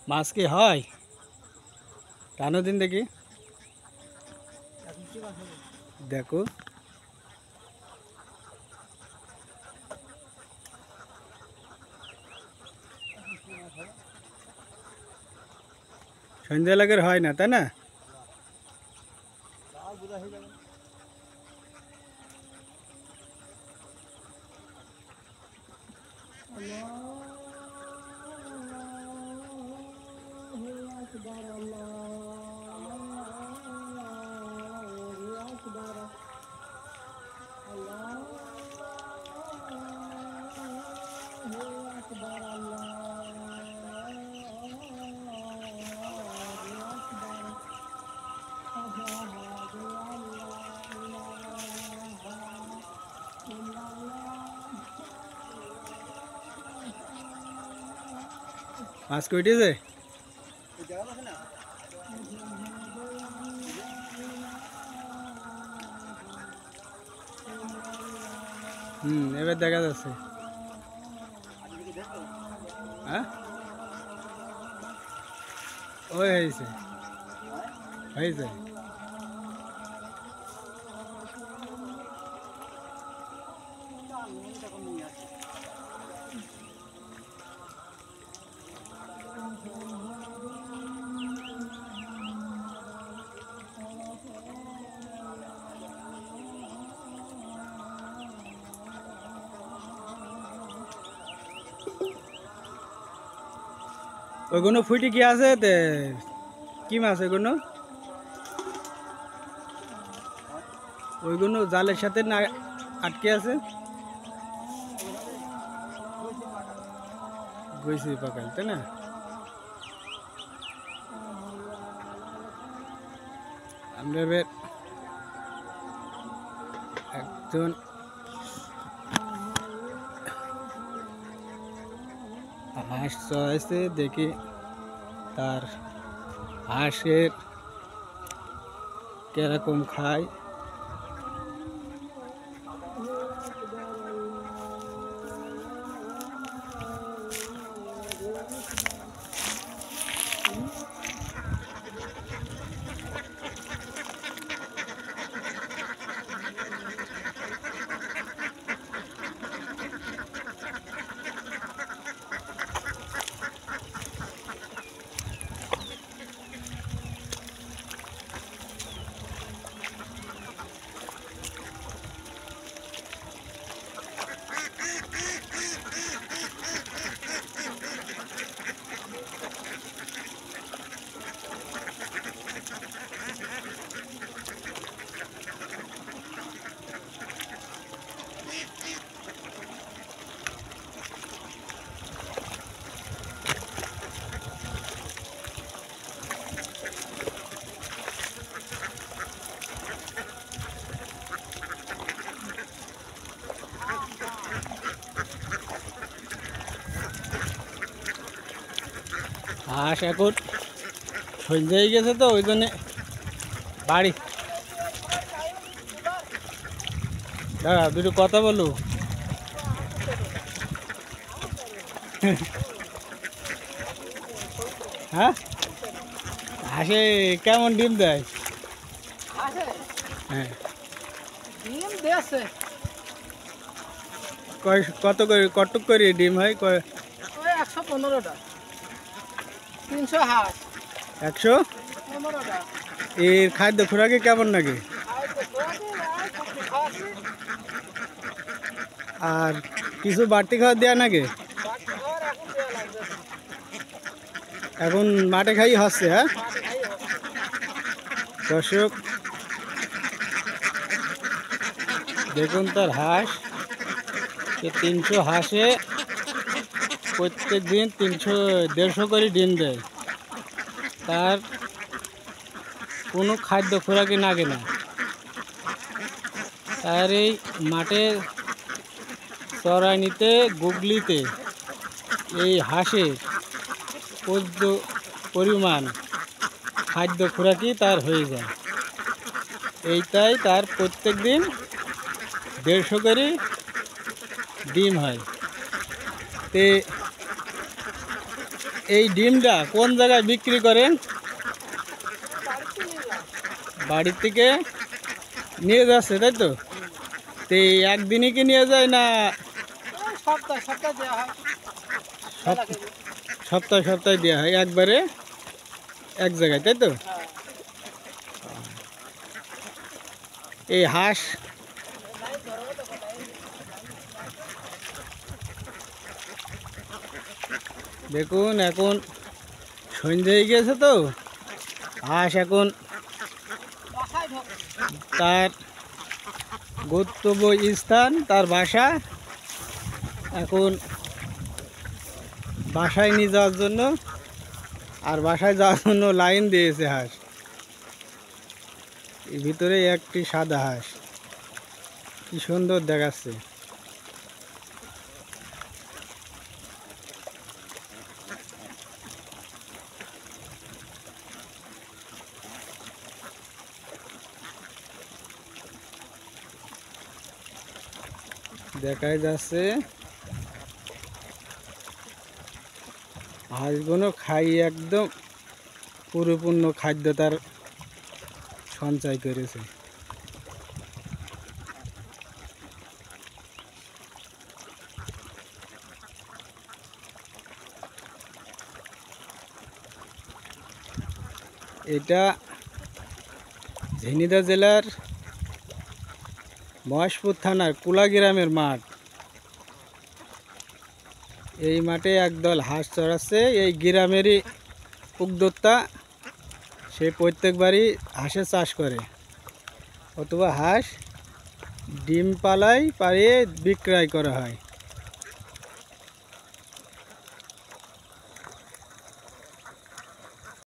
মাছ কি হয়? টানো দিন দেখি, দেখো সন্ধ্যা লাগের হয় না, তাই না? মাছ কইটেছে? এবার দেখা যাচ্ছে। হ্যাঁ, ওই হয়েছে হয়েছে। ওইগুলো ফুটি কি আছে? কি মাছ ওইগুলো? ওইগুলো জালের সাথে না আটকে আছে? গইছি পাকাল, তাই না? আমরা এবার একজন হাঁস চড়াইছে, দেখি তার হাঁসের কিরকম খায়। হাঁস এখন সন্ধ্যা হয়ে গেছে, তো ওই জন্য বাড়ি দাঁড়া দুটো কথা বলো। হ্যাঁ, হাঁসে কেমন ডিম দেয়? হ্যাঁ, কত করে কটক করে ডিম হয়? 115টা, 300 হাঁস, 115টা। এর খাদ্য খোরাকে কেমন লাগে? আর কিছু বাড়তি খাবার দেওয়া নাকি? এখন মাঠে খাই হচ্ছে। হ্যাঁ দর্শক, দেখুন তার হাঁস, 300 হাঁসে প্রত্যেক দিন 150 করে ডিম দেয়। তার কোনো খাদ্য খোরাকি লাগে না। তার এই মাঠে চড়াইনিতে গুগলিতে এই হাঁসের পরিমাণ খাদ্য খোরাকি তার হয়ে যায়। এইটাই তার প্রত্যেক দিন 150 করে ডিম হয়। তে এই ডিমটা কোন জায়গায় বিক্রি করেন? বাড়িতে নিয়ে যাও। বাড়ির থেকে নিয়ে যাচ্ছে, তাই তো? তো এই একদিনই কি নিয়ে যায় না ওই সপ্তাহে সপ্তাহে দেওয়া হয়। মেলা কেজি। সপ্তাহে সপ্তাহে দেওয়া হয় একবারে এক জায়গায়, তাই তো? হ্যাঁ। এই হাঁস দেখুন এখন সন্ধ্যে হয়ে গেছে তো, হাঁস এখন বাসায় ঢোকে। তার গন্তব্য স্থান, তার বাসা, এখন বাসায় নিয়ে যাওয়ার জন্য, আর বাসায় যাওয়ার জন্য লাইন দিয়েছে হাঁস। এর ভিতরে একটি সাদা হাঁস, কি সুন্দর দেখাচ্ছে। দেখাই যাচ্ছে হাঁসগুলো খাই একদম পরিপূর্ণ খাদ্য তার সঞ্চয় করেছে। এটা ঝিনাইদহ জেলার মহেশপুর থানার কুলা গ্রামের মাঠ। এই মাঠে একদল হাঁস চড়াচ্ছে। এই গ্রামেরই উদ্যোক্তা, সে প্রত্যেকবারই হাঁসের চাষ করে, অথবা হাঁস ডিম পালায় পাড়িয়ে বিক্রয় করা হয়।